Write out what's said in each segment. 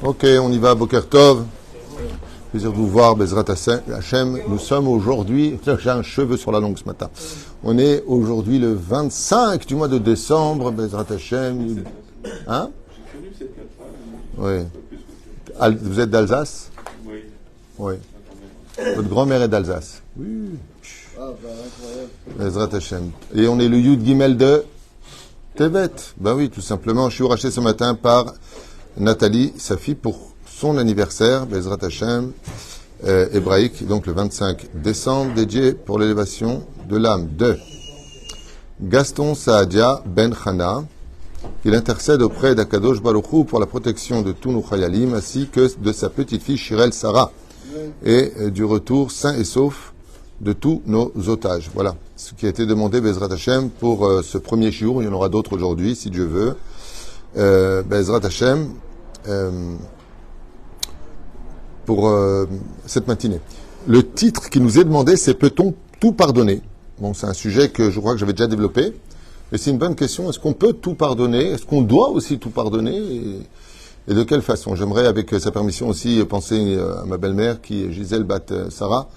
Ok, on y va, Boker Tov. Plaisir de vous voir, Bezrat Hashem. Nous sommes aujourd'hui, j'ai un cheveu sur la langue ce matin. On est aujourd'hui le 25 du mois de décembre, Bezrat Hashem. Hein? Oui. Vous êtes d'Alsace? Oui. Oui. Votre grand-mère est d'Alsace? Oui. Bezrat Hashem. Et on est le Yud Gimel de Tevet. Ben oui, tout simplement. Je suis racheté ce matin par Nathalie, sa fille, pour son anniversaire, Bezrat Hashem, hébraïque, donc le 25 décembre, dédié pour l'élévation de l'âme de Gaston Saadia Ben Chana. Il intercède auprès d'Akadosh Baruch Hu pour la protection de tous nos chayalim, ainsi que de sa petite fille Shirel Sarah, et du retour sain et sauf de tous nos otages. Voilà ce qui a été demandé, Bezrat Hashem, pour ce premier shiur. Il y en aura d'autres aujourd'hui, si Dieu veut. Bezrat Hashem, pour cette matinée. Le titre qui nous est demandé, c'est « Peut-on tout pardonner ?» Bon, c'est un sujet que je crois que j'avais déjà développé. Et c'est une bonne question. Est-ce qu'on peut tout pardonner? Est-ce qu'on doit aussi tout pardonner? Et de quelle façon? J'aimerais, avec sa permission aussi, penser à ma belle-mère, qui, Gisèle Bat Sarah,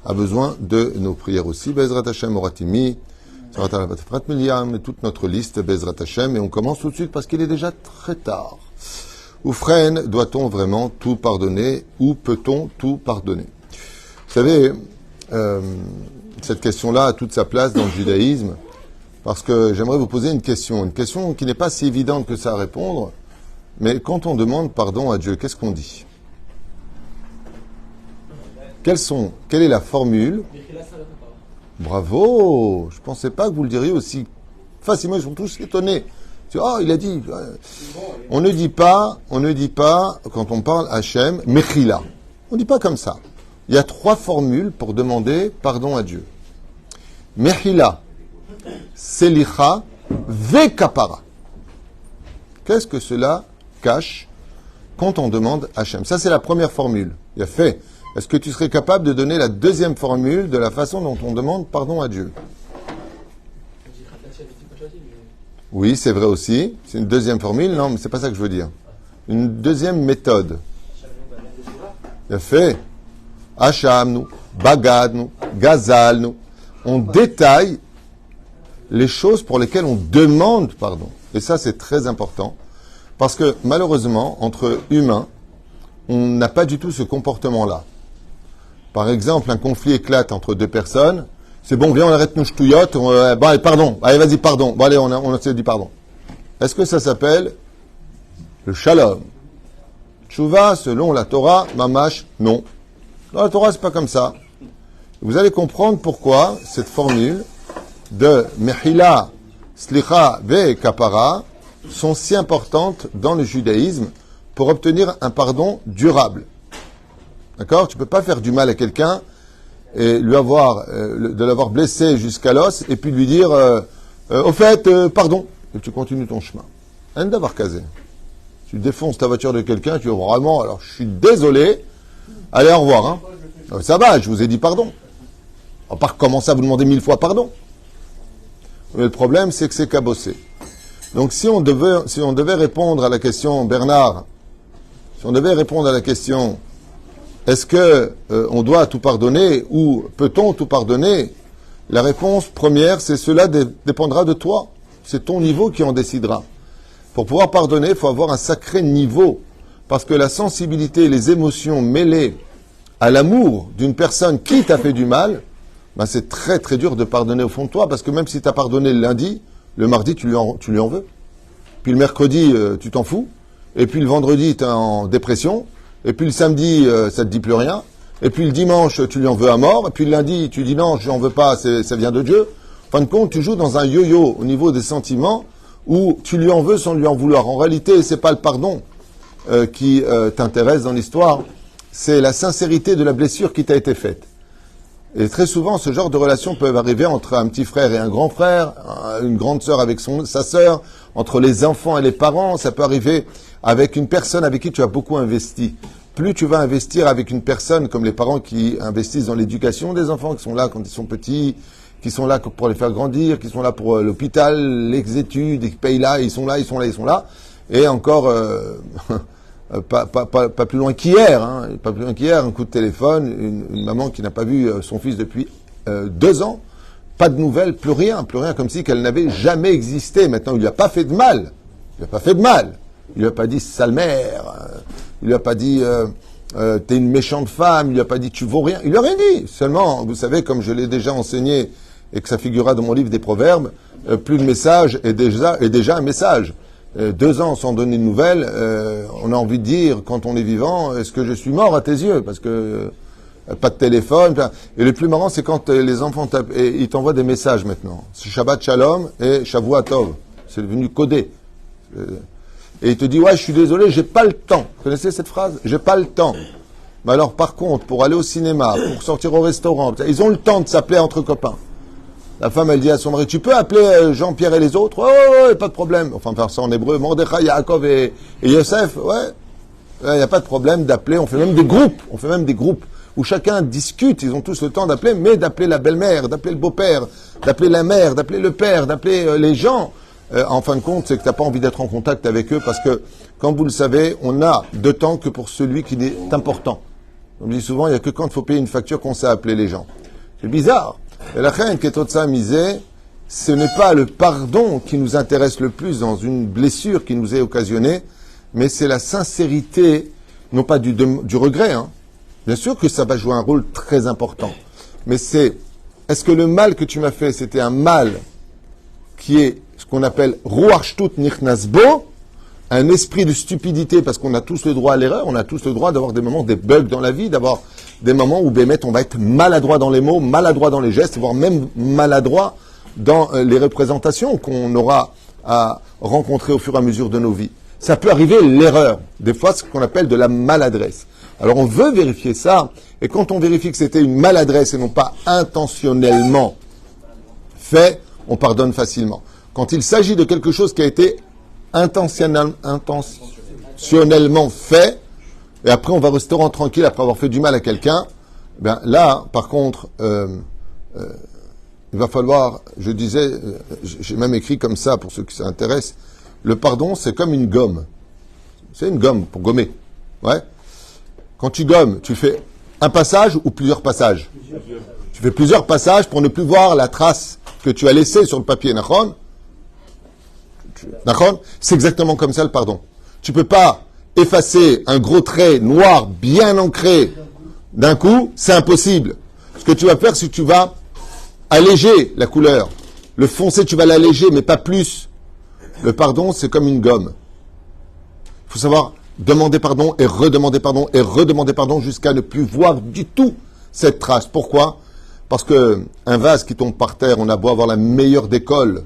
a besoin de nos prières aussi. Bezrat Hashem, Oratimi, Sarat Bat Frat Miliam, et toute notre liste, Bezrat Hashem. Et on commence tout de suite parce qu'il est déjà très tard. Oufren, doit-on vraiment tout pardonner ou peut-on tout pardonner? Vous savez, cette question-là a toute sa place dans le judaïsme. Parce que j'aimerais vous poser une question qui n'est pas si évidente que ça à répondre, mais quand on demande pardon à Dieu, qu'est-ce qu'on dit? Quelle est la formule? Bravo! Je ne pensais pas que vous le diriez aussi facilement, ils sont tous étonnés. Oh, il a dit. On ne dit pas, quand on parle Hachem, Mechila. On ne dit pas comme ça. Il y a 3 formules pour demander pardon à Dieu. Mechila, Selicha, Vekapara. Qu'est-ce que cela cache quand on demande Hachem? Ça, c'est la première formule. Il a fait. Est-ce que tu serais capable de donner la deuxième formule de la façon dont on demande pardon à Dieu? Oui, c'est vrai aussi. C'est une deuxième formule. Non, mais c'est pas ça que je veux dire. Une deuxième méthode. Il a fait. Hacham, nous, Bagad, nous, Gazal, nous. On détaille les choses pour lesquelles on demande pardon. Et ça, c'est très important. Parce que, malheureusement, entre humains, on n'a pas du tout ce comportement-là. Par exemple, un conflit éclate entre 2 personnes. C'est bon, viens, on arrête nos ch'touillottes. Bon, allez, pardon. Allez, vas-y, pardon. Bon, allez, on s'est dit pardon. Est-ce que ça s'appelle le shalom? Tchouva, selon la Torah, mamash, non. Dans la Torah, c'est pas comme ça. Vous allez comprendre pourquoi cette formule de mechila, slicha, ve kapara sont si importantes dans le judaïsme pour obtenir un pardon durable. D'accord? Tu peux pas faire du mal à quelqu'un et lui de l'avoir blessé jusqu'à l'os, et puis lui dire au fait, pardon, et tu continues ton chemin. Un d'avoir casé. Tu défonces ta voiture de quelqu'un, tu dis vraiment, alors je suis désolé, allez, au revoir. Hein. Ça va, je vous ai dit pardon. On va pas recommencer à vous demander 1000 fois pardon. Mais le problème, c'est que c'est cabossé. Donc si on devait répondre à la question, Bernard, si on devait répondre à la question, est-ce que on doit tout pardonner ou peut-on tout pardonner? La réponse première, c'est cela dépendra de toi. C'est ton niveau qui en décidera. Pour pouvoir pardonner, il faut avoir un sacré niveau. Parce que la sensibilité et les émotions mêlées à l'amour d'une personne qui t'a fait du mal, ben c'est très très dur de pardonner au fond de toi. Parce que même si tu as pardonné le lundi, le mardi, tu lui en veux. Puis le mercredi, tu t'en fous. Et puis le vendredi, tu es en dépression. Et puis le samedi, ça te dit plus rien. Et puis le dimanche, tu lui en veux à mort. Et puis le lundi, tu dis non, je n'en veux pas, ça vient de Dieu. En fin de compte, tu joues dans un yo-yo au niveau des sentiments où tu lui en veux sans lui en vouloir. En réalité, c'est pas le pardon qui t'intéresse dans l'histoire. C'est la sincérité de la blessure qui t'a été faite. Et très souvent, ce genre de relations peuvent arriver entre un petit frère et un grand frère, une grande sœur avec sa sœur, entre les enfants et les parents. Ça peut arriver avec une personne avec qui tu as beaucoup investi. Plus tu vas investir avec une personne comme les parents qui investissent dans l'éducation des enfants, qui sont là quand ils sont petits, qui sont là pour les faire grandir, qui sont là pour l'hôpital, les études, ils payent là, ils sont là. Et encore, pas plus loin qu'hier, hein, pas plus loin qu'hier, un coup de téléphone, une maman qui n'a pas vu son fils depuis 2 ans, pas de nouvelles, plus rien, comme si qu'elle n'avait jamais existé. Maintenant, il lui a pas fait de mal. Il lui a pas dit sale mère. Il lui a pas dit t'es une méchante femme. Il lui a pas dit tu vaux rien. Il lui a rien dit. Seulement, vous savez, comme je l'ai déjà enseigné et que ça figurera dans mon livre des Proverbes, plus de message est déjà un message. 2 ans sans donner de nouvelles, on a envie de dire quand on est vivant, est-ce que je suis mort à tes yeux? Parce que pas de téléphone. Et le plus marrant, c'est quand les enfants ils t'envoient des messages maintenant. C'est Shabbat Shalom et Shavua Tov. C'est devenu codé. Et il te dit, ouais, je suis désolé, j'ai pas le temps. Vous connaissez cette phrase? J'ai pas le temps. Mais alors, par contre, pour aller au cinéma, pour sortir au restaurant, ils ont le temps de s'appeler entre copains. La femme, elle dit à son mari, tu peux appeler Jean-Pierre et les autres? Ouais, pas de problème. Enfin, faire ça en hébreu, Mordechai, Yaakov et Yosef, ouais. Il n'y a pas de problème d'appeler. On fait même des groupes où chacun discute. Ils ont tous le temps d'appeler, mais d'appeler la belle-mère, d'appeler le beau-père, d'appeler la mère, d'appeler le père, d'appeler les gens. En fin de compte, c'est que tu n'as pas envie d'être en contact avec eux parce que, comme vous le savez, on n'a de temps que pour celui qui est important. On dit souvent, il n'y a que quand il faut payer une facture qu'on sait appeler les gens. C'est bizarre. Et la reine Ketotsa misé, ce n'est pas le pardon qui nous intéresse le plus dans une blessure qui nous est occasionnée, mais c'est la sincérité, non pas du regret, hein. Bien sûr que ça va jouer un rôle très important. Mais est-ce que le mal que tu m'as fait, c'était un mal qui est ce qu'on appelle Ruach Shtut Nichnasbo, un esprit de stupidité, parce qu'on a tous le droit à l'erreur, on a tous le droit d'avoir des moments, des bugs dans la vie, d'avoir des moments où, on va être maladroit dans les mots, maladroit dans les gestes, voire même maladroit dans les représentations qu'on aura à rencontrer au fur et à mesure de nos vies. Ça peut arriver l'erreur, des fois ce qu'on appelle de la maladresse. Alors on veut vérifier ça, et quand on vérifie que c'était une maladresse et non pas intentionnellement fait, on pardonne facilement. Quand il s'agit de quelque chose qui a été intentionnellement fait, et après on va au restaurant tranquille après avoir fait du mal à quelqu'un, ben là, par contre, il va falloir, je disais, j'ai même écrit comme ça pour ceux qui s'intéressent, le pardon c'est comme une gomme. C'est une gomme pour gommer. Ouais. Quand tu gommes, tu fais un passage ou plusieurs passages? Tu fais plusieurs passages pour ne plus voir la trace que tu as laissée sur le papier. Nachon? C'est exactement comme ça le pardon. Tu peux pas effacer un gros trait noir bien ancré d'un coup, c'est impossible. Ce que tu vas faire, c'est que tu vas alléger la couleur. Le foncé, tu vas l'alléger, mais pas plus. Le pardon, c'est comme une gomme. Il faut savoir demander pardon et redemander pardon jusqu'à ne plus voir du tout cette trace. Pourquoi? Parce que un vase qui tombe par terre, on a beau avoir la meilleure décolle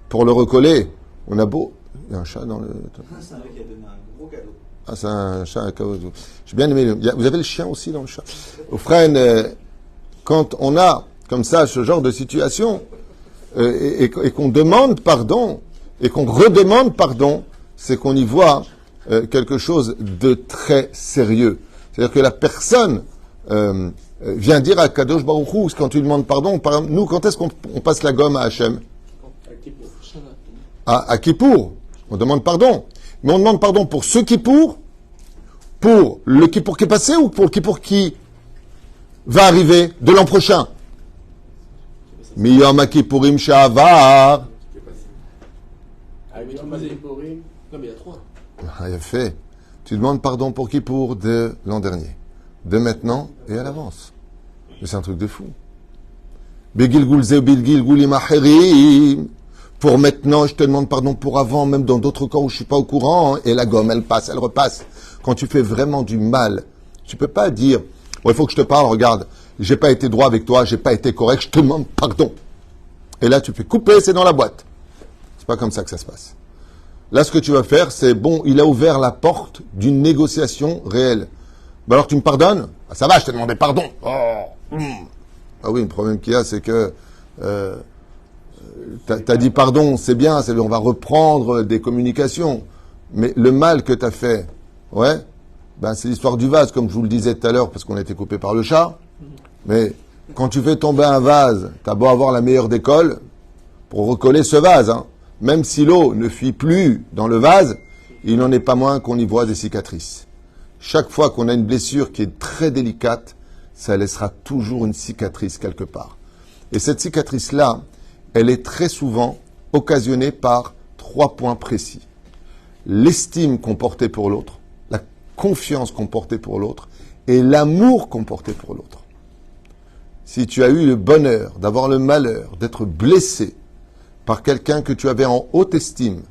pour le recoller, on a beau... Il y a un chat dans le... C'est un mec qui a donné un gros cadeau. Ah, c'est un chat, un cadeau. J'ai bien aimé... Vous avez le chien aussi dans le chat? Au frère, quand on a comme ça ce genre de situation et qu'on demande pardon et qu'on redemande pardon, c'est qu'on y voit quelque chose de très sérieux. C'est-à-dire que la personne vient dire à Kadosh Baruch Hu, quand tu demandes pardon, nous, quand est-ce qu'on passe la gomme à Hachem? À Kippour. On demande pardon. Mais on demande pardon pour ce Kippour, pour le Kippour qui est passé ou pour le Kippour qui va arriver de l'an prochain? Miyom Kippourim Sha'avar. Non, mais il y a 3. Ah, il a fait. Tu demandes pardon pour Kippour de l'an dernier, de maintenant et à l'avance. Mais c'est un truc de fou. Begilgul ze Begilgul imacherim. Pour maintenant, je te demande pardon pour avant, même dans d'autres cas où je suis pas au courant, et la gomme, elle passe, elle repasse. Quand tu fais vraiment du mal, tu peux pas dire, il faut que je te parle, regarde, j'ai pas été droit avec toi, j'ai pas été correct, je te demande pardon. Et là, tu fais couper, c'est dans la boîte. C'est pas comme ça que ça se passe. Là, ce que tu vas faire, c'est, bon, il a ouvert la porte d'une négociation réelle. Ben alors, tu me pardonnes? Ah, ça va, je t'ai demandé pardon. Ah oui, le problème qu'il y a, c'est que t'as dit pardon, c'est bien, on va reprendre des communications. Mais le mal que t'as fait, ouais, ben c'est l'histoire du vase, comme je vous le disais tout à l'heure, parce qu'on a été coupé par le chat. Mais quand tu fais tomber un vase, t'as beau avoir la meilleure décolle pour recoller ce vase, hein. Même si l'eau ne fuit plus dans le vase, il n'en est pas moins qu'on y voit des cicatrices. Chaque fois qu'on a une blessure qui est très délicate, ça laissera toujours une cicatrice quelque part. Et cette cicatrice-là, elle est très souvent occasionnée par 3 points précis. L'estime qu'on portait pour l'autre, la confiance qu'on portait pour l'autre et l'amour qu'on portait pour l'autre. Si tu as eu le bonheur d'avoir le malheur d'être blessé par quelqu'un que tu avais en haute estime,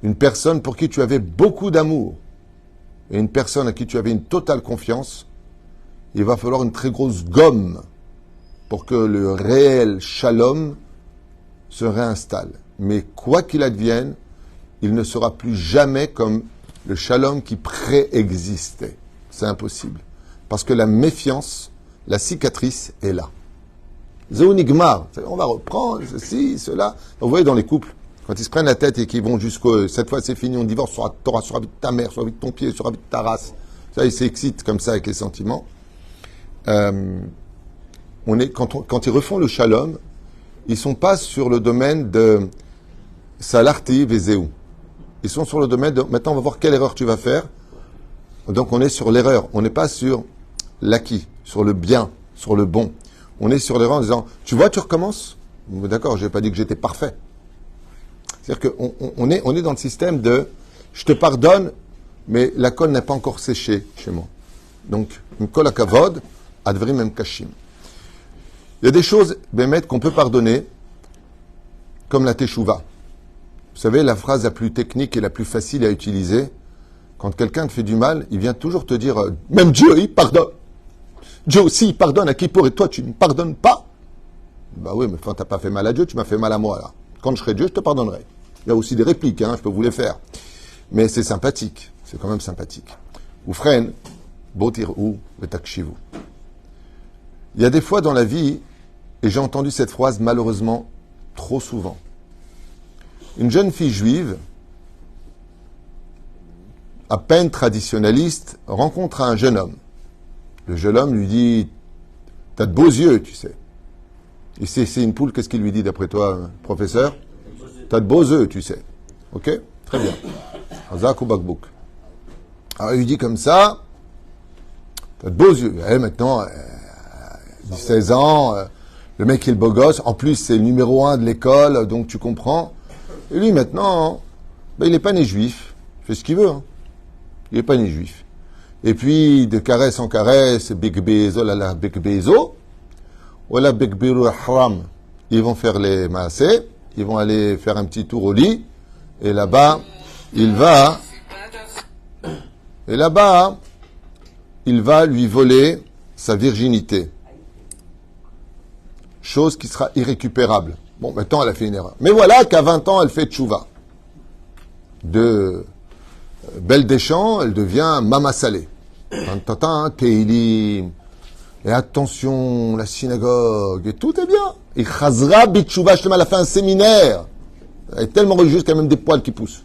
une personne pour qui tu avais beaucoup d'amour et une personne à qui tu avais une totale confiance, il va falloir une très grosse gomme pour que le réel shalom se réinstalle. Mais quoi qu'il advienne, il ne sera plus jamais comme le shalom qui préexistait. C'est impossible. Parce que la méfiance, la cicatrice est là. Zéonigmar, on va reprendre ceci, cela. Donc, vous voyez dans les couples, quand ils se prennent la tête et qu'ils vont jusqu'au cette fois c'est fini, on divorce, t'auras sur la vie de ta mère, sur la vie de ton pied, sur la vie de ta race. Ça, ils s'excitent comme ça avec les sentiments. Quand ils refont le shalom, ils ne sont pas sur le domaine de salarti vezéou. Ils sont sur le domaine de maintenant on va voir quelle erreur tu vas faire. Donc on est sur l'erreur, on n'est pas sur l'acquis, sur le bien, sur le bon. On est sur l'erreur en disant tu vois tu recommences. D'accord, je n'ai pas dit que j'étais parfait. C'est-à-dire qu'on est dans le système de je te pardonne, mais la colle n'est pas encore séchée chez moi. Donc une colle à kavod, advrim même kashim. Il y a des choses, Bémet, qu'on peut pardonner, comme la teshuva. Vous savez, la phrase la plus technique et la plus facile à utiliser, quand quelqu'un te fait du mal, il vient toujours te dire, même Dieu, il pardonne. Dieu aussi, il pardonne à qui pour et toi, tu ne pardonnes pas. Bah oui, mais quand tu n'as pas fait mal à Dieu, tu m'as fait mal à moi, là. Quand je serai Dieu, je te pardonnerai. Il y a aussi des répliques, je peux vous les faire. Mais c'est sympathique. C'est quand même sympathique. Oufren, botir ou vetakshivu. Il y a des fois dans la vie, et j'ai entendu cette phrase malheureusement trop souvent. Une jeune fille juive, à peine traditionnaliste, rencontre un jeune homme. Le jeune homme lui dit « T'as de beaux yeux, tu sais. » Et c'est une poule, qu'est-ce qu'il lui dit d'après toi, professeur? « T'as de beaux yeux, tu sais. » Ok? Très bien. Hazak ou bakbouk. Alors il lui dit comme ça « T'as de beaux yeux. » Et maintenant, 16 ans, le mec est le beau gosse, en plus c'est le numéro 1 de l'école, donc tu comprends. Et lui maintenant, il n'est pas né juif, il fait ce qu'il veut. Il n'est pas né juif. Et puis, de caresse en caresse, big bezo, la big bezo, voilà big bezo haram. Ils vont faire les maasé, ils vont aller faire un petit tour au lit, et là-bas, il va lui voler sa virginité. Chose qui sera irrécupérable. Bon, maintenant, elle a fait une erreur. Mais voilà qu'à 20 ans, elle fait tchouva. De Belle des Champs, elle devient Mama Salé. Teilim. Et attention, la synagogue, et tout est bien. Et Chazra Bitchouva, je te elle a fait un séminaire. Elle est tellement religieuse qu'elle a même des poils qui poussent.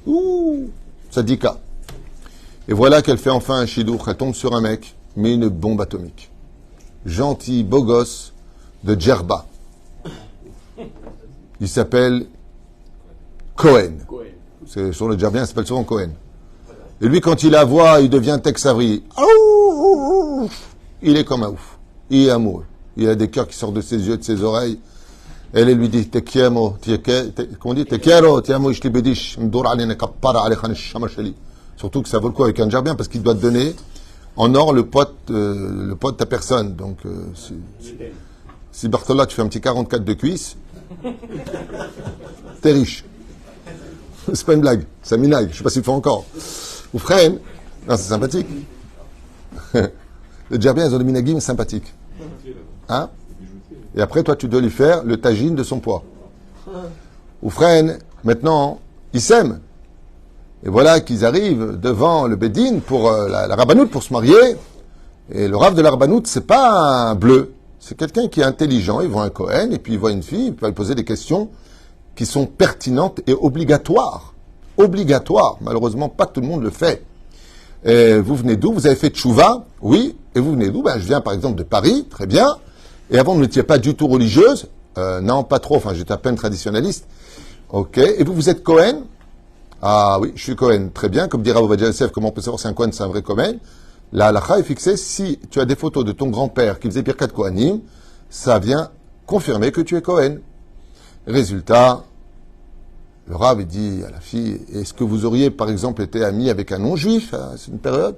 Ouh, sadika. Et voilà qu'elle fait enfin un chidouk. Elle tombe sur un mec, mais une bombe atomique. Gentil, beau gosse, de Djerba. Il s'appelle Cohen. C'est sur le Djerbien, il s'appelle souvent Cohen. Et lui, quand il la voit, il devient Tex Avery. Il est comme un ouf. Il est amoureux. Il a des cœurs qui sortent de ses yeux, de ses oreilles. Elle lui dit, te quiero, qu'on dit, te quiero, te amo, ishli bedish, mdour alina kappara alechan shamashali. Surtout que ça vaut le coup avec un Djerbien, parce qu'il doit te donner en or le poids de ta personne. Donc, si Barthola, tu fais un petit 44 de cuisse, t'es riche. C'est pas une blague, c'est un minaille. Je sais pas s'il faut encore. Ou frère, non, c'est sympathique. Le Djerbien, ils ont des minagim sympathiques. Hein? Et après, toi, tu dois lui faire le tagine de son poids. Ou frère, maintenant, ils s'aiment. Et voilà qu'ils arrivent devant le Bédine pour la rabbanoute pour se marier. Et le rave de la rabbanoute, c'est pas un bleu. C'est quelqu'un qui est intelligent. Il voit un Cohen et puis il voit une fille, il va lui poser des questions qui sont pertinentes et obligatoires. Obligatoires. Malheureusement, pas tout le monde le fait. Et vous venez d'où? Vous avez fait tchouva? Oui. Et vous venez d'où? Je viens par exemple de Paris. Très bien. Et avant, vous n'étiez pas du tout religieuse? Non, pas trop. Enfin, j'étais à peine traditionnaliste. Ok. Et vous êtes Cohen? Ah oui, je suis Cohen. Très bien. Comme dira Ovadia Yosef, comment on peut savoir si un Cohen c'est un vrai Cohen? La halakha est fixée. Si tu as des photos de ton grand-père qui faisait Birkat Kohanim, ça vient confirmer que tu es Cohen. Résultat, le Rav dit à la fille, est-ce que vous auriez par exemple été ami avec un non-juif à cette période?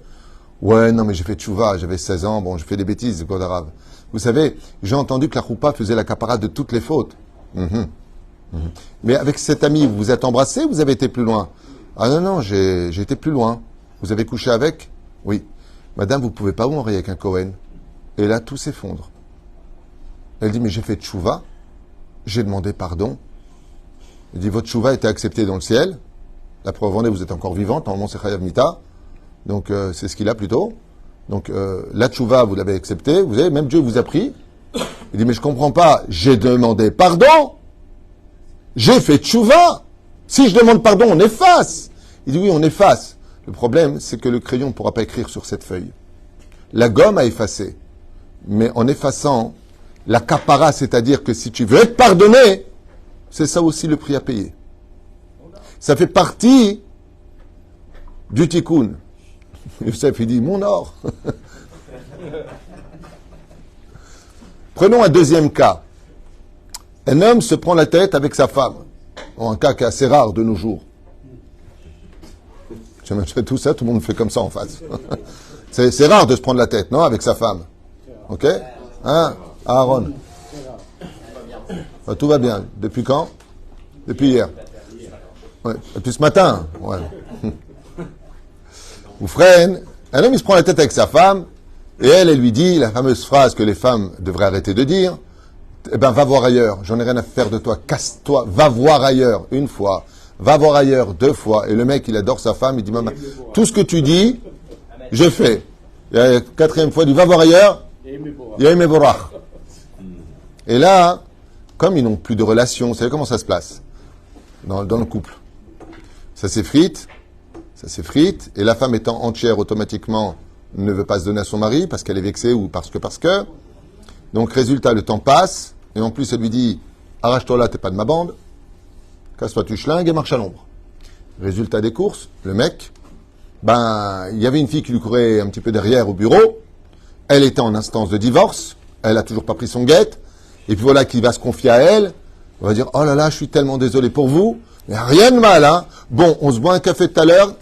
Ouais, non mais j'ai fait tchouva, j'avais 16 ans, bon, j'ai fait des bêtises, God Arabe. Vous savez, j'ai entendu que la choupa faisait la capara de toutes les fautes. Mais avec cet ami, vous vous êtes embrassé ou vous avez été plus loin? Ah non, non, j'ai été plus loin. Vous avez couché avec? Oui. Madame, vous pouvez pas vous marier avec un Cohen. Et là, tout s'effondre. Elle dit, mais j'ai fait tchouva, j'ai demandé pardon. Elle dit, votre tchouva a été acceptée dans le ciel. La preuve en est, vous êtes encore vivante, normalement c'est Chayav Mita. Donc c'est ce qu'il a plutôt. Donc la tchouva, vous l'avez acceptée. Vous avez, même Dieu vous a pris. Il dit, mais je comprends pas, j'ai demandé pardon. J'ai fait tchouva. Si je demande pardon, on efface. Il dit, oui, on efface. Le problème, c'est que le crayon ne pourra pas écrire sur cette feuille. La gomme a effacé. Mais en effaçant, la kapara, c'est-à-dire que si tu veux être pardonné, c'est ça aussi le prix à payer. Ça fait partie du tikkun. Youssef, il dit, mon or. Prenons un deuxième cas. Un homme se prend la tête avec sa femme. Un cas qui est assez rare de nos jours. J'aimerais tout ça, tout le monde fait comme ça en face. C'est rare de se prendre la tête, non, avec sa femme. Ok? Hein, Aaron? Tout va bien. Depuis quand? Depuis hier. Ouais. Depuis ce matin. Ouais. Ou frère, un homme il se prend la tête avec sa femme, et elle lui dit la fameuse phrase que les femmes devraient arrêter de dire. Eh ben, va voir ailleurs. J'en ai rien à faire de toi. Casse-toi. Va voir ailleurs. Une fois. Va voir ailleurs. 2 fois. Et le mec, il adore sa femme. Il dit, maman, tout ce que tu dis, je fais. Et la 4e fois, il dit, va voir ailleurs. Yahim Borach. Et là, comme ils n'ont plus de relation, vous savez comment ça se place dans le couple? Ça s'effrite. Et la femme étant entière, automatiquement, ne veut pas se donner à son mari parce qu'elle est vexée ou parce que. Donc, résultat, le temps passe, et en plus, elle lui dit, arrache-toi là, t'es pas de ma bande, casse-toi, tu schlingues et marche à l'ombre. Résultat des courses, le mec, il y avait une fille qui lui courait un petit peu derrière au bureau, elle était en instance de divorce, elle a toujours pas pris son guette, et puis voilà qu'il va se confier à elle, on va dire, oh là là, je suis tellement désolé pour vous, mais rien de mal, hein. Bon, on se boit un café tout à l'heure,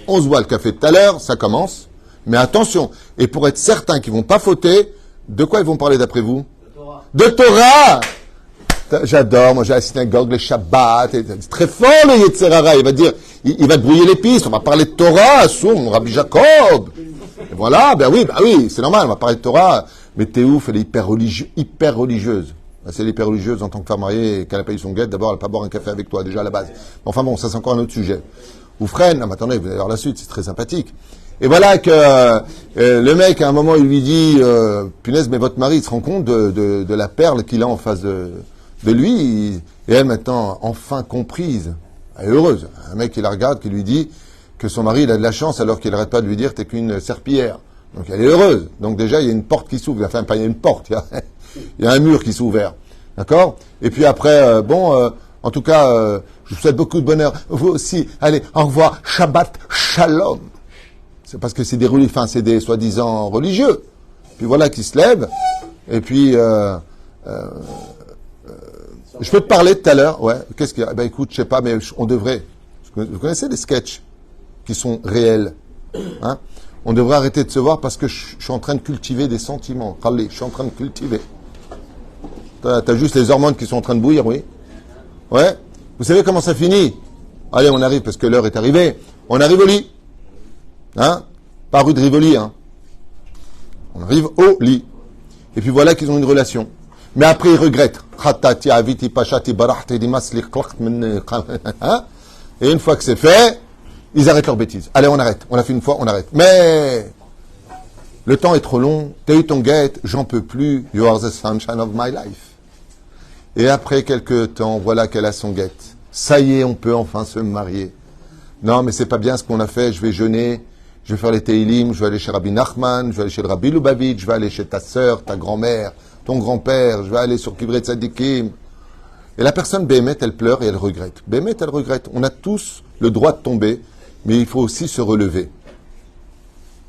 on se boit le café tout à l'heure, ça commence, mais attention, et pour être certain qu'ils vont pas fauter, de quoi ils vont parler d'après vous? De Torah. J'adore, moi j'ai la synagogue, les Shabbat, c'est très fort le Yetzerara, il va dire, il va te brouiller les pistes, on va parler de Torah, Soum, Rabbi Jacob. Et voilà, ben oui, c'est normal, on va parler de Torah, mais t'es ouf, elle est hyper religieuse. C'est l'hyper religieuse en tant que femme mariée, qu'elle a payé son guette, d'abord elle va pas boire un café avec toi, déjà à la base. Enfin bon, ça c'est encore un autre sujet. Ou Fren, non mais attendez, vous allez voir la suite, c'est très sympathique. Et voilà que le mec, à un moment, il lui dit, punaise, mais votre mari, il se rend compte de la perle qu'il a en face de lui. Et elle, maintenant, enfin comprise, elle est heureuse. Un mec qui la regarde, qui lui dit que son mari, il a de la chance, alors qu'il n'arrête pas de lui dire, t'es qu'une serpillière. Donc elle est heureuse. Donc déjà, il y a une porte qui s'ouvre. Enfin, pas il y a une porte, il y a un mur qui s'est ouvert. D'accord? Et puis après, en tout cas, je vous souhaite beaucoup de bonheur. Vous aussi, allez, au revoir, Shabbat Shalom. C'est parce que c'est des soi-disant religieux. Puis voilà qui se lèvent. Et puis, je peux te parler tout à l'heure. Ouais. Qu'est-ce qu'il y a? Ben écoute, je sais pas, mais on devrait. Vous connaissez des sketchs qui sont réels, hein? On devrait arrêter de se voir parce que je suis en train de cultiver des sentiments. Khalil, je suis en train de cultiver. T'as juste les hormones qui sont en train de bouillir, oui. Ouais. Vous savez comment ça finit? Allez, on arrive parce que l'heure est arrivée. On arrive au lit. Hein? Pas rue de Rivoli, hein. On arrive au lit. Et puis voilà qu'ils ont une relation. Mais après, ils regrettent. Hein? Et une fois que c'est fait, ils arrêtent leurs bêtises. Allez, on arrête. On l'a fait une fois, on arrête. Mais le temps est trop long. T'as eu ton guette, j'en peux plus. You are the sunshine of my life. Et après quelques temps, voilà qu'elle a son guette. Ça y est, on peut enfin se marier. Non, mais c'est pas bien ce qu'on a fait. Je vais jeûner. Je vais faire les Teilim, je vais aller chez Rabbi Nachman, je vais aller chez le Rabbi Lubavitch, je vais aller chez ta sœur, ta grand-mère, ton grand-père, je vais aller sur Kivrei Tzadikim. Et la personne, Béhémet, elle pleure et elle regrette. Béhémet, elle regrette. On a tous le droit de tomber, mais il faut aussi se relever.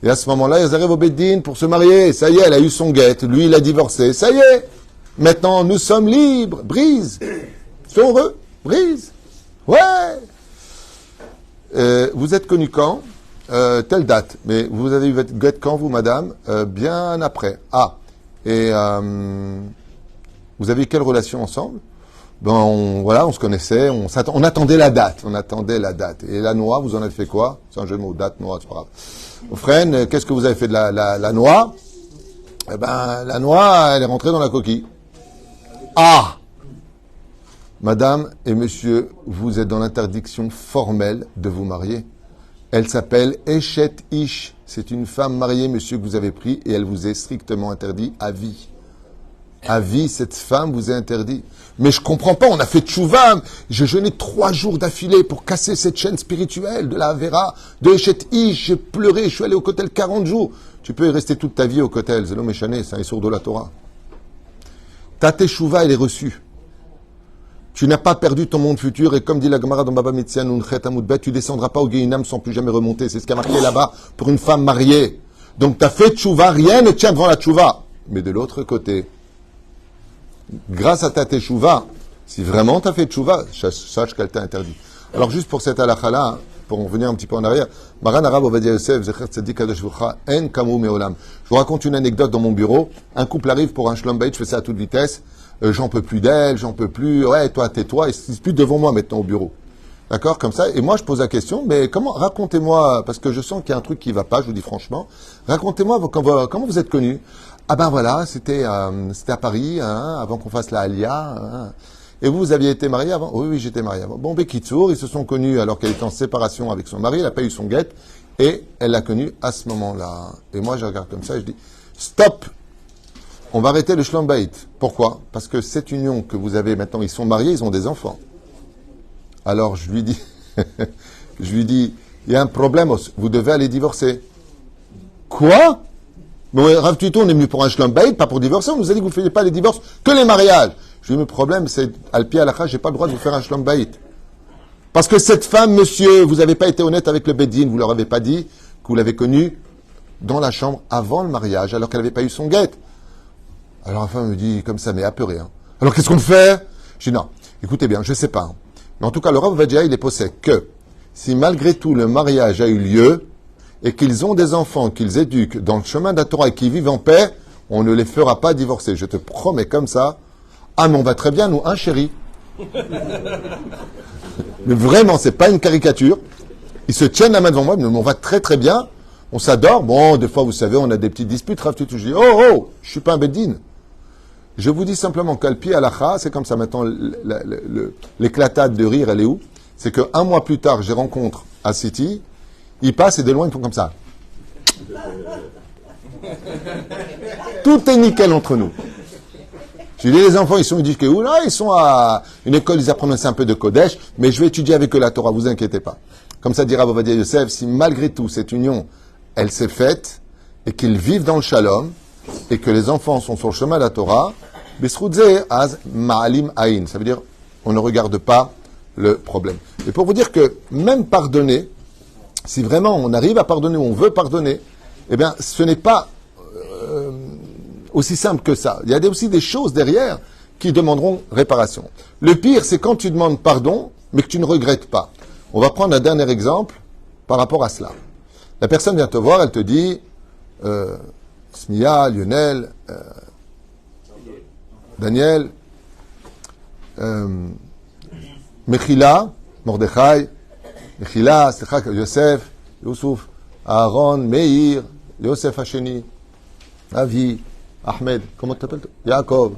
Et à ce moment-là, ils arrivent au Beddin pour se marier. Ça y est, elle a eu son guette. Lui, il a divorcé. Ça y est. Maintenant, nous sommes libres. Brise. Sois heureux. Brise. Ouais. Vous êtes connu quand telle date. Mais vous avez eu votre guette quand, vous, madame bien après. Ah. Et vous avez eu quelle relation ensemble? Ben, on se connaissait. On attendait la date. On attendait la date. Et la noix, vous en avez fait quoi? C'est un jeu de mots. Date, noix, c'est pas grave. Frère, qu'est-ce que vous avez fait de la noix? Eh ben, la noix, elle est rentrée dans la coquille. Ah! Madame et monsieur, vous êtes dans l'interdiction formelle de vous marier. Elle s'appelle Eshet Ish. C'est une femme mariée, monsieur, que vous avez pris et elle vous est strictement interdite à vie. À vie, cette femme vous est interdite. Mais je comprends pas, on a fait tchouva. J'ai jeûné 3 jours d'affilée pour casser cette chaîne spirituelle de la Avera, de Eshet Ish. J'ai pleuré, je suis allé au kotel 40 jours. Tu peux y rester toute ta vie au kotel. Zélo Méchané, c'est un sourd de la Torah. Ta teshuva, elle est reçue. Tu n'as pas perdu ton monde futur et comme dit la Gemara dans Baba Mitzia Nunchet Amoudbet, tu descendras pas au Guéinam sans plus jamais remonter. C'est ce qui a marqué là-bas pour une femme mariée. Donc tu as fait tchouva, rien ne tient devant la tchouva. Mais de l'autre côté, grâce à ta teshuva, si vraiment tu as fait tchouva, sache qu'elle t'a interdit. Alors juste pour cette halakha-là, pour en venir un petit peu en arrière, Maran Arav Ovadia Yosef, Zecher Tzadik Kadosh Vrucha, En Kamou Meolam. Je vous raconte une anecdote dans mon bureau. Un couple arrive pour un shlom bayit, je fais ça à toute vitesse. J'en peux plus d'elle, j'en peux plus. Ouais, toi, tais-toi. Ils se disputent devant moi maintenant au bureau. D'accord, comme ça. Et moi, je pose la question, mais racontez-moi, parce que je sens qu'il y a un truc qui va pas, je vous dis franchement. Racontez-moi comment vous êtes connus. Ah ben voilà, c'était à Paris, hein, avant qu'on fasse la Alia. Hein. Et vous aviez été marié avant? Oui, j'étais marié avant. Bon, Bekitsour, ils se sont connus alors qu'elle était en séparation avec son mari, elle n'a pas eu son guette, et elle l'a connu à ce moment-là. Et moi, je regarde comme ça et je dis, stop! On va arrêter le shlom bayit. Pourquoi? Parce que cette union que vous avez maintenant, ils sont mariés, ils ont des enfants. Alors je lui dis, il y a un problème, vous devez aller divorcer. Quoi? Bon, Rav Tuto, on est venu pour un shlom bayit, pas pour divorcer. On nous a dit que vous ne faisiez pas les divorces, que les mariages. Je lui dis, le problème, c'est, al-pi al-akha, j'ai pas le droit de vous faire un shlom bayit. Parce que cette femme, monsieur, vous n'avez pas été honnête avec le Beddin, vous leur avez pas dit que vous l'avez connue dans la chambre avant le mariage, alors qu'elle n'avait pas eu son guette. Alors la femme me dit comme ça, mais apeuré. Hein. Alors qu'est-ce qu'on fait? Je dis non, écoutez bien, je ne sais pas. Hein. Mais en tout cas, le Rav Ovadia, il est possède que si malgré tout le mariage a eu lieu et qu'ils ont des enfants qu'ils éduquent dans le chemin de la Torah et qui vivent en paix, on ne les fera pas divorcer. Je te promets comme ça. Ah, mais on va très bien, nous, hein, chéri? Mais vraiment, c'est pas une caricature. Ils se tiennent la main devant moi, mais on va très très bien. On s'adore. Bon, des fois, vous savez, on a des petites disputes. Rav Tuto, je dis, oh, je suis pas un Beddin. Je vous dis simplement qu'Alpi Alacha, c'est comme ça maintenant, l'éclatade de rire, elle est où? C'est qu'un mois plus tard, j'ai rencontre à City, ils passent et de loin, ils font comme ça. Tout est nickel entre nous. Je dis, les enfants, ils sont éduqués où? Là, ils sont à une école, ils apprennent un peu de Kodesh, mais je vais étudier avec eux la Torah, vous inquiétez pas. Comme ça dira Ovadia Yosef, si malgré tout, cette union, elle s'est faite, et qu'ils vivent dans le shalom, et que les enfants sont sur le chemin de la Torah, Besroudze az ma'alim aïn. Ça veut dire, on ne regarde pas le problème. Et pour vous dire que même pardonner, si vraiment on arrive à pardonner ou on veut pardonner, eh bien, ce n'est pas aussi simple que ça. Il y a aussi des choses derrière qui demanderont réparation. Le pire, c'est quand tu demandes pardon, mais que tu ne regrettes pas. On va prendre un dernier exemple par rapport à cela. La personne vient te voir, elle te dit, Smia, Lionel, Daniel, Mechila, Mordechai, Mechila, Yosef, Youssouf, Aaron, Meir, Yosef Hacheni, Avi, Ahmed, comment tu t'appelles? Yaakov,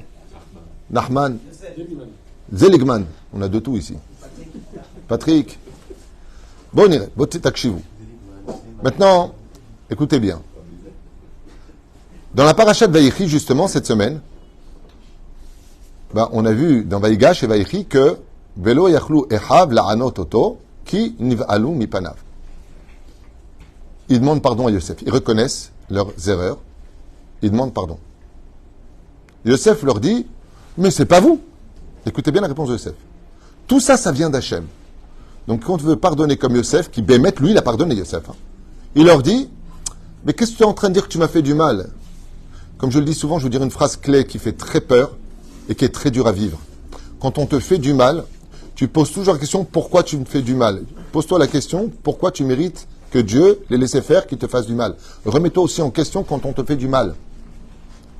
Nachman, Zeligman, on a de tout ici. Patrick. Bon, on irait, vous. Maintenant, écoutez bien. Dans la paracha de Vaïchi, justement, cette semaine, on a vu dans Vaïgash et Vaïchi que Velo yachlu ehav la'anot oto ki niv'alu mipanav. Ils demandent pardon à Yosef. Ils reconnaissent leurs erreurs. Ils demandent pardon. Yosef leur dit, mais c'est pas vous. Écoutez bien la réponse de Yosef. Tout ça, ça vient d'Hachem. Donc quand on veut pardonner comme Yosef, qui bémet, lui, il a pardonné Yosef. Hein. Il leur dit, mais qu'est-ce que tu es en train de dire que tu m'as fait du mal? Comme je le dis souvent, je veux dire une phrase clé qui fait très peur et qui est très dure à vivre. Quand on te fait du mal, tu poses toujours la question, pourquoi tu me fais du mal? Pose-toi la question, pourquoi tu mérites que Dieu les laisse faire, qu'il te fasse du mal? Remets-toi aussi en question quand on te fait du mal.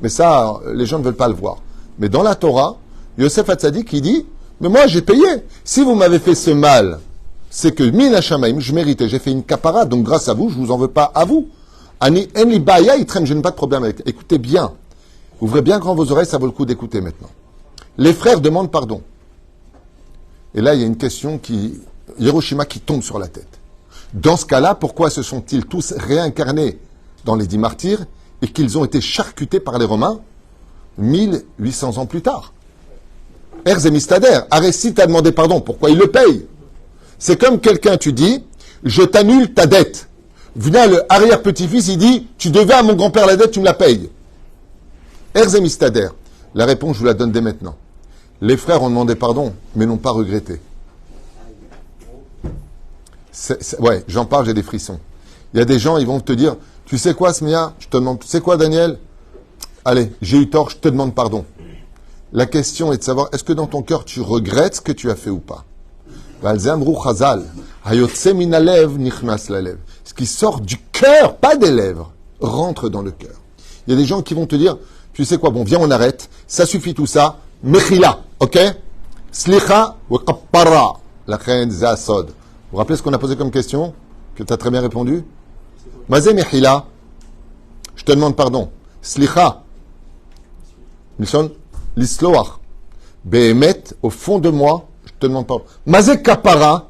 Mais ça, les gens ne veulent pas le voir. Mais dans la Torah, Yosef Hatzadik, il dit, mais moi j'ai payé. Si vous m'avez fait ce mal, c'est que min hashamaim, je méritais, j'ai fait une kapara, donc grâce à vous, je vous en veux pas à vous. Ani en baya, il traîne, je n'ai pas de problème avec. Écoutez bien. Ouvrez bien grand vos oreilles, ça vaut le coup d'écouter maintenant. Les frères demandent pardon. Et là, il y a une question Hiroshima qui tombe sur la tête. Dans ce cas-là, pourquoi se sont-ils tous réincarnés dans les 10 martyrs et qu'ils ont été charcutés par les Romains 1800 ans plus tard? Erz et Mistader, Arécite a demandé pardon. Pourquoi il le paye? C'est comme quelqu'un, tu dis, je t'annule ta dette. Vient le arrière-petit-fils, il dit, tu devais à mon grand-père la dette, tu me la payes. Erz et Mistader, la réponse, je vous la donne dès maintenant. Les frères ont demandé pardon, mais n'ont pas regretté. Ouais, j'en parle, j'ai des frissons. Il y a des gens, ils vont te dire, tu sais quoi, Smia? Je te demande, tu sais quoi, Daniel? Allez, j'ai eu tort, je te demande pardon. La question est de savoir, est-ce que dans ton cœur, tu regrettes ce que tu as fait ou pas? Ce qui sort du cœur, pas des lèvres, rentre dans le cœur. Il y a des gens qui vont te dire, tu sais quoi, bon, viens, on arrête, ça suffit tout ça, mechila, ok? Slicha ou kappara, la reine Zasod. Vous vous rappelez ce qu'on a posé comme question? Que tu as très bien répondu? Mazé mechila, je te demande pardon. Slicha, l'isloach, behemet, au fond de moi, je te demande pardon. Mazé kapara,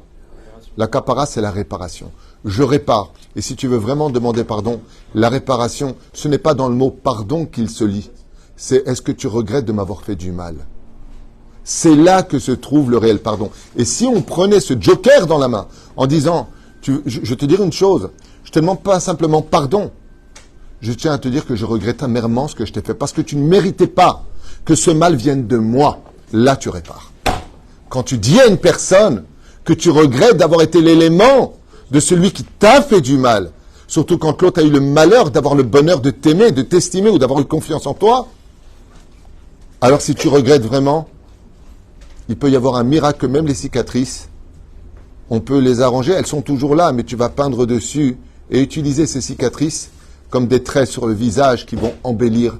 la kapara c'est la réparation. Je répare. Et si tu veux vraiment demander pardon, la réparation, ce n'est pas dans le mot pardon qu'il se lit. C'est est-ce que tu regrettes de m'avoir fait du mal? C'est là que se trouve le réel pardon. Et si on prenait ce joker dans la main en disant, je te dirai une chose, je te demande pas simplement pardon, je tiens à te dire que je regrette amèrement ce que je t'ai fait parce que tu ne méritais pas que ce mal vienne de moi. Là, tu répares. Quand tu dis à une personne que tu regrettes d'avoir été l'élément de celui qui t'a fait du mal, surtout quand l'autre a eu le malheur d'avoir le bonheur de t'aimer, de t'estimer ou d'avoir eu confiance en toi, alors si tu regrettes vraiment, il peut y avoir un miracle que même les cicatrices, on peut les arranger, elles sont toujours là, mais tu vas peindre dessus et utiliser ces cicatrices comme des traits sur le visage qui vont embellir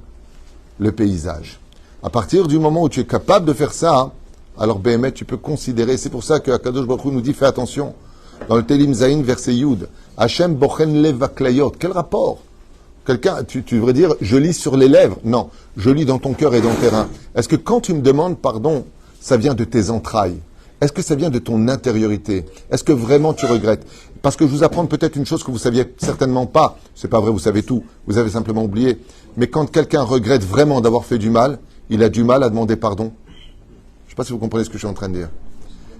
le paysage. À partir du moment où tu es capable de faire ça, alors Béhémet, tu peux considérer, c'est pour ça que Akadosh Baruch Hu nous dit, fais attention, dans le Télim Zayin, verset Yud, Hachem bochen lev aklayot, quel rapport? Quelqu'un, tu devrais dire, je lis sur les lèvres. Non, je lis dans ton cœur et dans tes reins. Est-ce que quand tu me demandes pardon, ça vient de tes entrailles? Est-ce que ça vient de ton intériorité? Est-ce que vraiment tu regrettes? Parce que je vous apprends peut-être une chose que vous saviez certainement pas. C'est pas vrai, vous savez tout. Vous avez simplement oublié. Mais quand quelqu'un regrette vraiment d'avoir fait du mal, il a du mal à demander pardon. Je ne sais pas si vous comprenez ce que je suis en train de dire.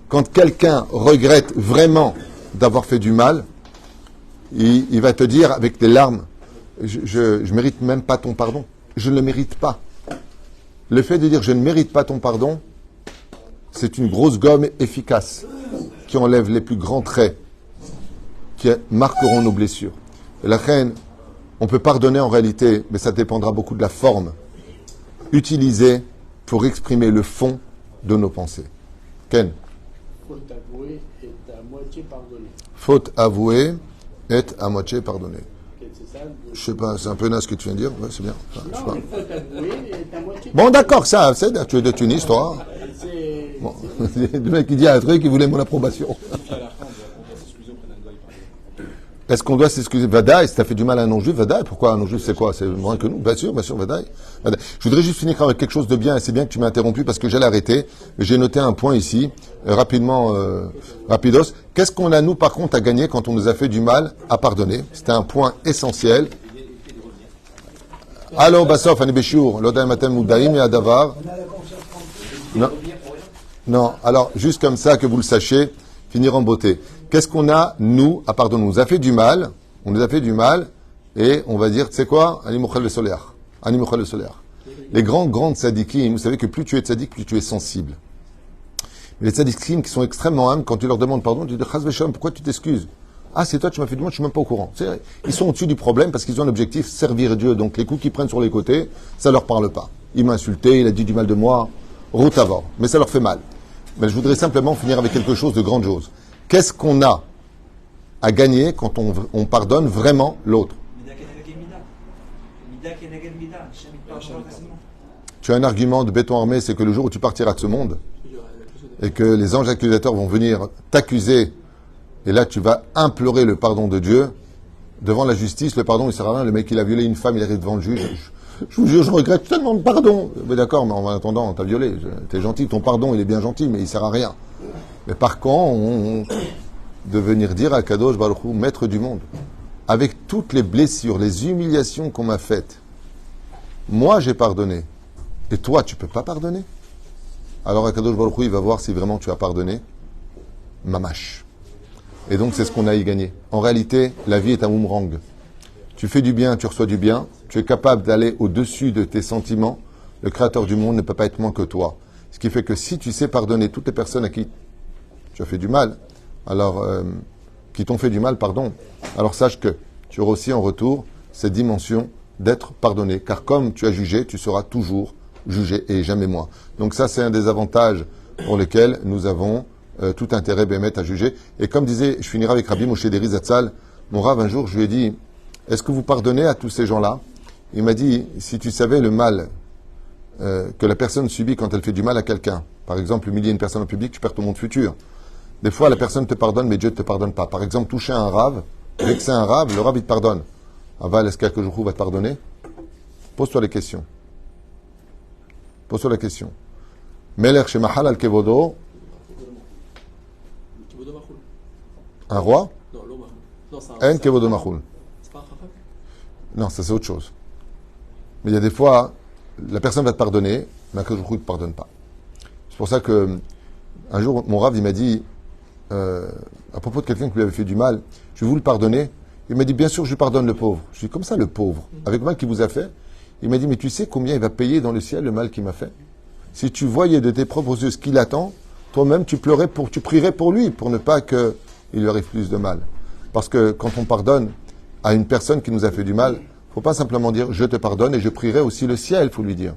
Quand quelqu'un regrette vraiment d'avoir fait du mal, il va te dire avec des larmes, je mérite même pas ton pardon. Je ne le mérite pas. Le fait de dire je ne mérite pas ton pardon, c'est une grosse gomme efficace qui enlève les plus grands traits qui marqueront nos blessures. Et la reine, on peut pardonner en réalité, mais ça dépendra beaucoup de la forme utilisée pour exprimer le fond de nos pensées. Ken? Faute avouée est à moitié pardonnée. Faute avouée est à moitié pardonnée. C'est ça? Je sais pas, c'est un peu naze ce que tu viens de dire. Ouais, c'est bien. Enfin, je sais Non, pas. mais faute avouée est à moitié Bon, d'accord, ça, c'est tu es de Tunis, toi. C'est... Bon. Le mec qui dit un truc, il voulait mon approbation. Est-ce qu'on doit s'excuser? Vadaï, si tu as fait du mal à un non-juif, Vadaï, pourquoi un non-juif, c'est quoi? C'est moins que nous? Bien sûr, Vadaï. Je voudrais juste finir avec quelque chose de bien, et c'est bien que tu m'as interrompu parce que j'allais arrêter. J'ai noté un point ici, rapidement, rapidos. Qu'est-ce qu'on a, nous, par contre, à gagner quand on nous a fait du mal à pardonner? C'était un point essentiel. Allo, Bassof, Anibeshur, Lodaim Atem Moudaim et Adavar. Non. Non, alors, juste comme ça, que vous le sachiez, finir en beauté. Qu'est-ce qu'on a, nous, à pardonner? On nous a fait du mal, et on va dire, tu sais quoi? Animuchal le solaire. Les grandes tzadikim, vous savez que plus tu es tzadik, plus tu es sensible. Les tzadikim qui sont extrêmement humbles, quand tu leur demandes pardon, tu dis Chas v'shalom, pourquoi tu t'excuses? Ah, c'est toi, tu m'as fait du mal, je suis même pas au courant. Ils sont au-dessus du problème parce qu'ils ont un objectif, servir Dieu. Donc les coups qu'ils prennent sur les côtés, ça leur parle pas. Il m'a insulté, il a dit du mal de moi, route avant. Mais ça leur fait mal. Mais je voudrais simplement finir avec quelque chose de grandiose. Qu'est-ce qu'on a à gagner quand on pardonne vraiment l'autre? Tu as un argument de béton armé, c'est que le jour où tu partiras de ce monde, et que les anges accusateurs vont venir t'accuser, et là tu vas implorer le pardon de Dieu, devant la justice, le pardon il sert à rien, le mec il a violé une femme, il arrive devant le juge, je vous jure, je regrette tellement de pardon. Mais d'accord, mais en attendant, t'as violé, t'es gentil, ton pardon il est bien gentil, mais il sert à rien. Mais par contre, de venir dire à Kadosh Baruch Hu, maître du monde, avec toutes les blessures, les humiliations qu'on m'a faites, moi j'ai pardonné, et toi tu peux pas pardonner? Alors Akadosh Baruch Hu, il va voir si vraiment tu as pardonné. Mamash. Et donc c'est ce qu'on a y gagné. En réalité, la vie est un boomerang. Tu fais du bien, tu reçois du bien. Tu es capable d'aller au-dessus de tes sentiments. Le Créateur du monde ne peut pas être moins que toi. Ce qui fait que si tu sais pardonner toutes les personnes à qui tu as fait du mal, alors qui t'ont fait du mal, pardon, alors sache que tu auras aussi en retour cette dimension d'être pardonné. Car comme tu as jugé, tu seras toujours jugé et jamais moins. Donc ça, c'est un des avantages pour lesquels nous avons tout intérêt, Bémet, à juger. Et comme disait, je finirai avec Rabbi Moshe Deri Zatzal, mon Rav, un jour, je lui ai dit, est-ce que vous pardonnez à tous ces gens-là? Il m'a dit, si tu savais le mal que la personne subit quand elle fait du mal à quelqu'un, par exemple, humilier une personne en public, tu perds ton monde futur. Des fois, la personne te pardonne, mais Dieu ne te pardonne pas. Par exemple, toucher un Rav, vexer un Rav, le Rav, il te pardonne. Aval, est-ce qu'Akadosh Baruch Hu va te pardonner? Pose-toi les questions. Pose-toi la question. Melech shemachal al kevodo. Un roi? En kevodo machul. Non, ça c'est autre chose. Mais il y a des fois, la personne va te pardonner, mais que je ne te pardonne pas. C'est pour ça que un jour, mon Rav, il m'a dit, à propos de quelqu'un qui lui avait fait du mal, je vais vous le pardonner. Il m'a dit, bien sûr, je lui pardonne le pauvre. Je dis, comme ça, le pauvre, avec le mal qu'il vous a fait. Il m'a dit, mais tu sais combien il va payer dans le ciel le mal qu'il m'a fait? Si tu voyais de tes propres yeux ce qu'il attend, toi-même tu prierais pour lui, pour ne pas qu'il lui arrive plus de mal. Parce que quand on pardonne à une personne qui nous a fait du mal, il ne faut pas simplement dire je te pardonne et je prierai aussi le ciel, il faut lui dire.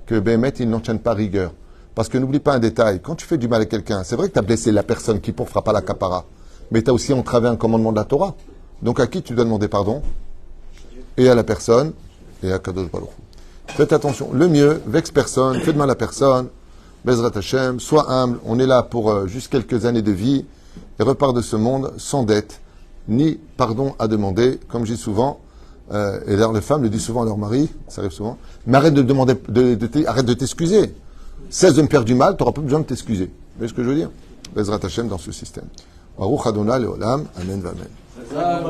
Que Béhémet, il n'en tienne pas rigueur. Parce que n'oublie pas un détail, quand tu fais du mal à quelqu'un, c'est vrai que tu as blessé la personne qui ne fera pas la capara, mais tu as aussi entravé un commandement de la Torah. Donc à qui tu dois demander pardon? Et à la personne, et à Kadosh Baruch Hu. Faites attention. Le mieux, vexe personne, fais de mal à personne, Bezrat Hashem, sois humble. On est là pour juste quelques années de vie et repart de ce monde sans dette, ni pardon à demander, comme je dis souvent, et d'ailleurs les femmes le disent souvent à leur mari, ça arrive souvent, mais arrête de demander, arrête de t'excuser. Cesse de me faire du mal, tu n'auras pas besoin de t'excuser. Vous voyez ce que je veux dire? Bezrat Hashem dans ce système. Baruch Adonai Leolam, Amen, Amen.